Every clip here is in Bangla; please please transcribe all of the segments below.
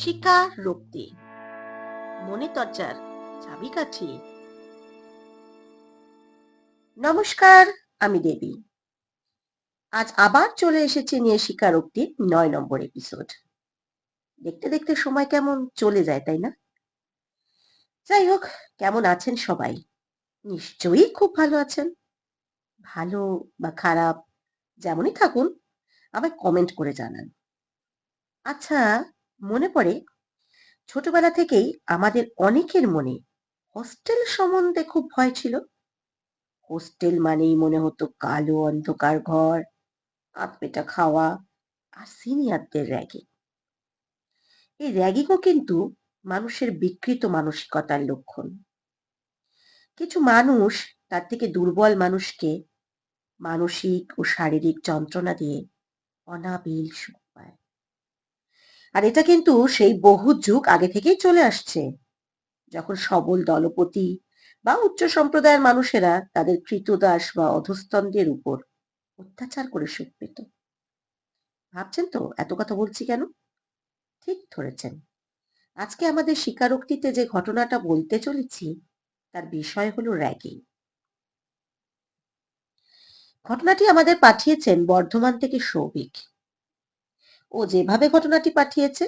স্বীকারোক্তি মনে তরজার চাবিকাঠি। নমস্কার, আমি দেবী। আজ আবার চলে এসেছি নিয়ে স্বীকারোক্তির 9 নম্বর এপিসোড। দেখতে দেখতে সময় কেমন চলে যায়, তাই না? যাই হোক, কেমন আছেন সবাই? নিশ্চয়ই খুব ভালো আছেন। ভালো বা খারাপ যেমনই থাকুন, আমায় কমেন্ট করে জানান। আচ্ছা, মনে পড়ে ছোটবেলা থেকেই আমাদের অনেকের মনে হস্টেল সম্বন্ধে খুব ভয় ছিল। হোস্টেল মানেই মনে হতো কালো অন্ধকার ঘর, আধপেটা খাওয়া আর সিনিয়রদের র্যাগিং। এই র্যাগিংও কিন্তু মানুষের বিকৃত মানসিকতার লক্ষণ। কিছু মানুষ তার থেকে দুর্বল মানুষকে মানসিক ও শারীরিক যন্ত্রণা দিয়ে অনাবিল সুখ পায়। আর এটা কিন্তু সেই বহু যুগ আগে থেকেই চলে আসছে, যখন সবল দলপতি বা উচ্চ সম্প্রদায়ের মানুষেরা তাদের কৃতদাস বা অধস্তনদের উপর অত্যাচার করে সুখ পেত। ভাবছেন তো এত কথা বলছি কেন? ঠিক ধরেছেন। আজকে আমাদের স্বীকারোক্তিতে যে ঘটনাটা বলতে চলেছি তার বিষয় হলো র্যাগিং। ঘটনাটি আমাদের পাঠিয়েছেন বর্ধমান থেকে সৌভিক। ও যেভাবে ঘটনাটি পাঠিয়েছে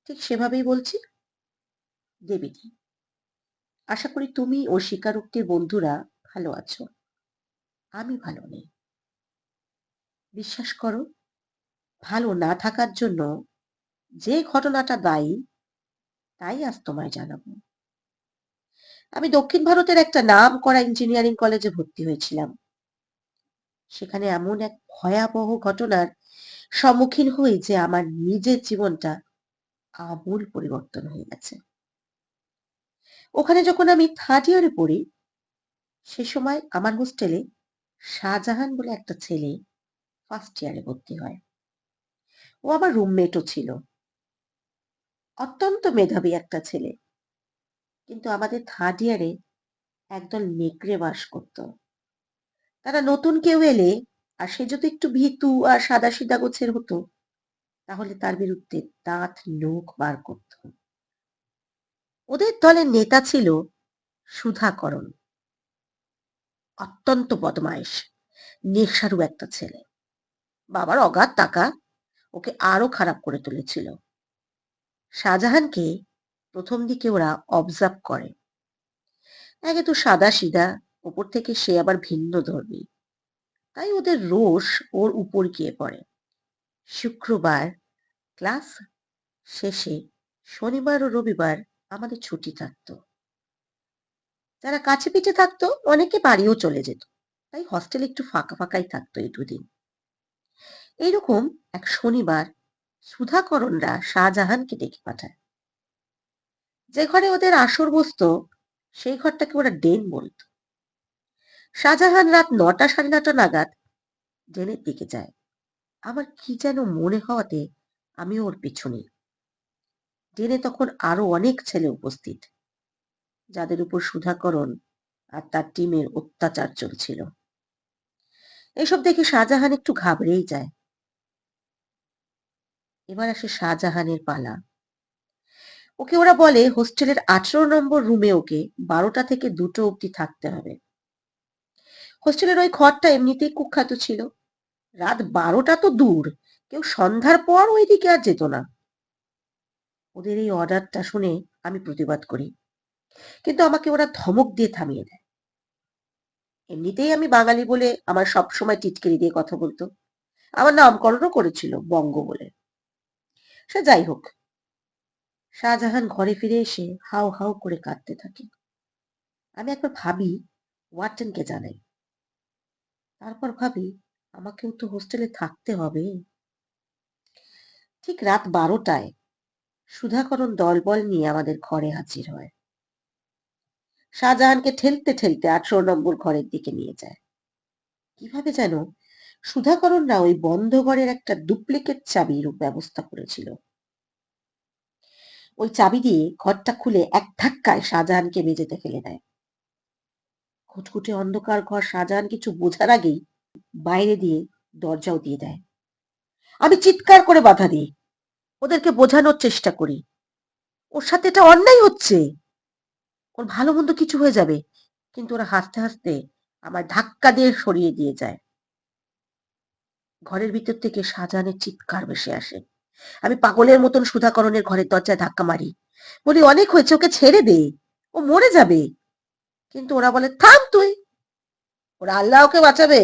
ঠিক সেভাবেই বলছি। দেবীটি, আশা করি তুমি ও স্বীকারোক্তির বন্ধুরা ভালো আছো। আমি ভালো নেই। বিশ্বাস করো, ভালো না থাকার জন্য যে ঘটনাটা দায়ী তাই আজ তোমায় জানাবো। আমি দক্ষিণ ভারতের একটা নাম করা ইঞ্জিনিয়ারিং কলেজে ভর্তি হয়েছিলাম। সেখানে এমন এক ভয়াবহ ঘটনার সম্মুখীন হই যে আমার নিজের জীবনটা আমূল পরিবর্তন হয়ে গেছে। ওখানে যখন আমি থার্ড ইয়ারে পড়ি, সে সময় আমার হোস্টেলে শাহজাহান বলে একটা ছেলে ফার্স্ট ইয়ারে ভর্তি হয়। ও আমার রুমমেটও ছিল। অত্যন্ত মেধাবী একটা ছেলে। কিন্তু আমাদের থার্ড ইয়ারে একদল নেকড়ে বাস করত। তারা নতুন কেউ এলে আর সে যদি একটু ভীতু আর সাদাসিধা গোছের হতো, তাহলে তার বিরুদ্ধে দাঁত নখ বার করত। ওদের দলের নেতা ছিল সুধাকরণ। অত্যন্ত বদমাইশ, নেশারু একটা ছেলে। বাবার অগাধ টাকা ওকে আরো খারাপ করে তুলেছিল। শাহজাহানকে প্রথম দিকে ওরা অবজার্ভ করে। একে তো সাদা সিধা, ওপর থেকে সে আবার ভিন্ন ধর্মী, তাই ওদের রোষ ওর উপর গিয়ে পড়ে। শুক্রবার ক্লাস শেষে শনিবার ও রবিবার আমাদের ছুটি থাকতো। যারা কাছে পিঠে থাকতো অনেকে বাড়িও চলে যেত, তাই হস্টেল একটু ফাঁকা ফাঁকাই থাকতো এই দুদিন। এইরকম এক শনিবার সুধাকরণরা শাহজাহানকে ডেকে পাঠায়। যে ঘরে ওদের আসর বসতো সেই ঘরটাকে ওরা ডেন বলতো। শাহজাহান রাত 9টা সাড়ে 9টা নাগাদ ডেনের দিকে যায়। আমার কি যেন মনে হওয়াতে আমি ওর পিছনে। ডেনে তখন আরো অনেক ছেলে উপস্থিত, যাদের উপর সুধাকরণ আর তার টিমের অত্যাচার চলছিল। এসব দেখে শাহজাহান একটু ঘাবড়েই যায়। এবার আসে শাহজাহানের পালা। ওকে ওরা বলে হোস্টেলের 18 নম্বর রুমে ওকে 12টা থেকে 2টো অব্দি থাকতে হবে। হোস্টেলের ওই ঘরটা এমনিতেই কুখ্যাত ছিল। রাত 12টা তো দূর, কেউ সন্ধ্যার পর ওইদিকে আর যেত না। ওদের এই অর্ডারটা শুনে আমি প্রতিবাদ করি, কিন্তু আমাকে ওরা ধমক দিয়ে থামিয়ে দেয়। এমনিতেই আমি বাঙালি বলে আমার সবসময় টিটকিরি দিয়ে কথা বলতো। আমার নামকরণও করেছিল বঙ্গ বলে। সে যাই হোক, শাহজাহান ঘরে ফিরে এসে হাউ হাউ করে কাঁদতে থাকে। আমি একবার ভাবি ওয়ার্ডেনকে জানাই। তারপর ভাবি আমাকেও তো হোস্টেলে থাকতে হবে। ঠিক রাত 12টায় সুধাকরণ দলবল নিয়ে আমাদের ঘরে হাজির হয়। শাহজাহানকে ঠেলতে ঠেলতে 18 নম্বর ঘরের দিকে নিয়ে যায়। কিভাবে যেন সুধাকরণরা ওই বন্ধ ঘরের একটা ডুপ্লিকেট চাবির ব্যবস্থা করেছিল। ওই চাবি দিয়ে ঘরটা খুলে এক ধাক্কায় শাহজাহানকে মেঝেতে ফেলে দেয়। ঘুটঘুটে অন্ধকার ঘর শাহজাহান কিছু বোঝার আগেই বাইরে দিয়ে দরজাও দিয়ে দেয়। আমি চিৎকার করে বাধা দিই। ওদেরকে বোঝানোর চেষ্টা করি ওর সাথে এটা অন্যায় হচ্ছে, ওর ভালো মন্দ কিছু হয়ে যাবে, কিন্তু ওরা হাসতে হাসতে আমার ধাক্কা দিয়ে সরিয়ে দিয়ে যায়। ঘরের ভিতর থেকে শাহজাহানের চিৎকার ভেসে আসে। আমি পাগলের মতন সুধাকরণের ঘরের দরজায় ধাক্কা মারি, বলি অনেক হয়েছে, ওকে ছেড়ে দে, ও মরে যাবে। কিন্তু ওরা বলে থাম তুই, ওরা আল্লাহ ওকে বাঁচাবে।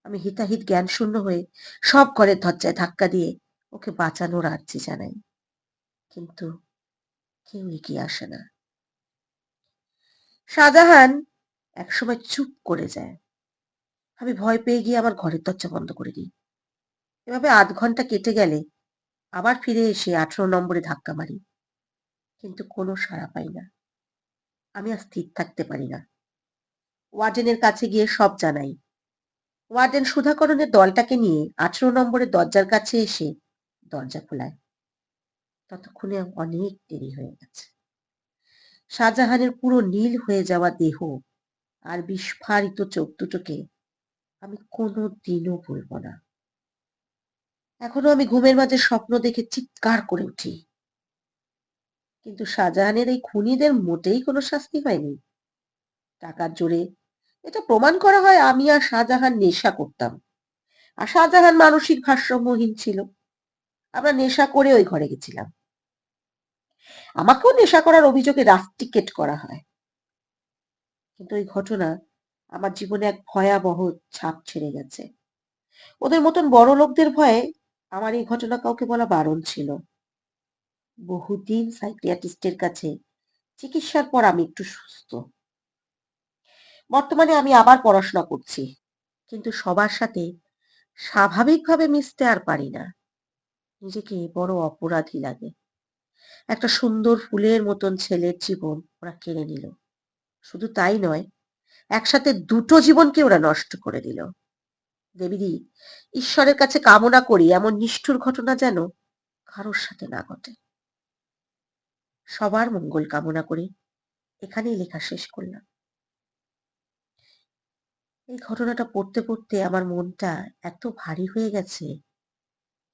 আমি হিতাহিত জ্ঞান শূন্য হয়ে সব ঘরের দরজায় ধাক্কা দিয়ে ওকে বাঁচানোর আর্জি জানাই, কিন্তু কেউ এগিয়ে আসে না। শাহজাহান একসময় চুপ করে যায়। আমি ভয় পেয়ে গিয়ে আমার ঘরের দরজা বন্ধ করে দিই। এভাবে আধ ঘন্টা কেটে গেলে আবার ফিরে এসে 18 নম্বরে ধাক্কা মারি, কিন্তু কোনো সাড়া পাই না। আমি আর স্থির থাকতে পারি না। ওয়ার্ডেনের কাছে গিয়ে সব জানাই। ওয়ার্ডেন সুধাকরণের দলটাকে নিয়ে 18 নম্বরের দরজার কাছে এসে দরজা খোলায়। ততক্ষণে অনেক দেরি হয়ে গেছে। শাহজাহানের পুরো নীল হয়ে যাওয়া দেহ আর বিস্ফারিত চোখ দুটোকে আমি কোনোদিনও ভুলব না। এখনো আমি ঘুমের মাঝে স্বপ্ন দেখে চিৎকার করে উঠি। কিন্তু শাহজাহানের এই খুনিদের মোটেই কোনো শাস্তি হয়নি। টাকার জোরে এটা প্রমাণ করা হয় আমি আর শাহজাহান নেশা করতাম, আর শাহজাহান মানসিক ভারসাম্যহীন ছিল। আমরা নেশা করে ওই ঘরে গেছিলাম। আমাকেও নেশা করার অভিযোগে রাস্টিকেট করা হয়। কিন্তু ওই ঘটনা আমার জীবনে এক ভয়াবহ ছাপ ছেড়ে গেছে। ওদের মতন বড় লোকদের ভয়ে আমার এই ঘটনা কাউকে বলা বারণ ছিল। বহুদিন সাইকিয়াট্রিস্টের কাছে চিকিৎসার পর আমি একটু সুস্থ। বর্তমানে আমি আবার পড়াশোনা করছি, কিন্তু সবার সাথে স্বাভাবিকভাবে মিশতে আর পারি না। নিজেকে বড় অপরাধী লাগে। একটা সুন্দর ফুলের মতন ছেলের জীবন ওরা কেড়ে নিল। শুধু তাই নয়, একসাথে দুটো জীবনকে ওরা নষ্ট করে দিল। দেবীদি, ঈশ্বরের কাছে কামনা করি এমন নিষ্ঠুর ঘটনা যেন কারোর সাথে না ঘটে। সবার মঙ্গল কামনা করে এখানেই লেখা শেষ করলাম। এই ঘটনাটা পড়তে পড়তে আমার মনটা এত ভারী হয়ে গেছে,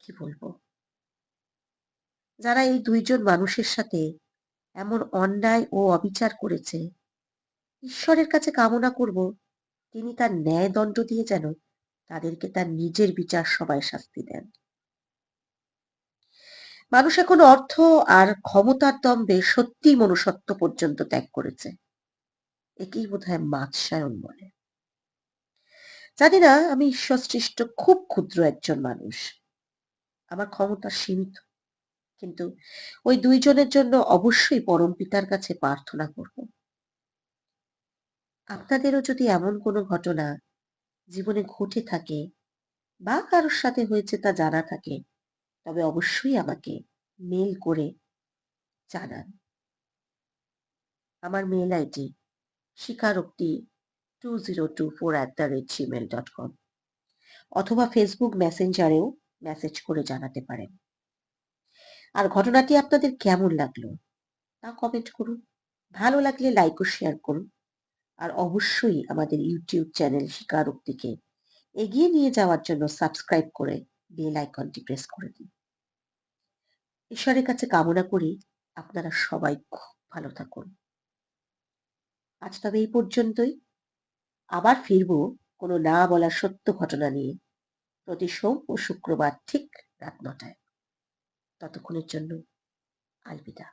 কি বলবো। যারা এই দুইজন মানুষের সাথে এমন অন্যায় ও অবিচার করেছে, ঈশ্বরের কাছে কামনা করব তিনি তার ন্যায় দণ্ড দিয়ে যেন তাদেরকে তার নিজের বিচার সবাই শাস্তি দেন। মানুষ এখন অর্থ আর ক্ষমতার দম্ভে সত্যি মনুষ্যত্ব পর্যন্ত ত্যাগ করেছে। একেই বোধহয় মাৎসায়ন বলে। জানি না, আমি ঈশ্বর সৃষ্ট খুব ক্ষুদ্র একজন মানুষ। আমার ক্ষমতা সীমিত, কিন্তু ওই দুইজনের জন্য অবশ্যই পরম পিতার কাছে প্রার্থনা করব। আপনাদেরও যদি এমন কোনো ঘটনা জীবনে ঘটে থাকে বা কারোর সাথে হয়েছে তা জানা থাকে, তবে অবশ্যই আমাকে মেল করে জানান। আমার মেল আইডি স্বীকারোক্তি2024@gmail.com, অথবা ফেসবুক মেসেঞ্জারেও মেসেজ করে জানাতে পারেন। আর ঘটনাটি আপনাদের কেমন লাগলো তা কমেন্ট করুন। ভালো লাগলে লাইক ও শেয়ার করুন। আর অবশ্যই আমাদের ইউটিউব চ্যানেল স্বীকারোক্তিকে এগিয়ে নিয়ে যাওয়ার জন্য সাবস্ক্রাইব করে বেল আইকনটি প্রেস করে দিন। ঈশ্বরের কাছে কামনা করি আপনারা সবাই খুব ভালো থাকুন। আজ তবে এই পর্যন্তই। আবার ফিরবো কোনো না বলা সত্য ঘটনা নিয়ে প্রতি সোম ও শুক্রবার ঠিক রাত ৯টায়। ততক্ষণের জন্য আলবিদা।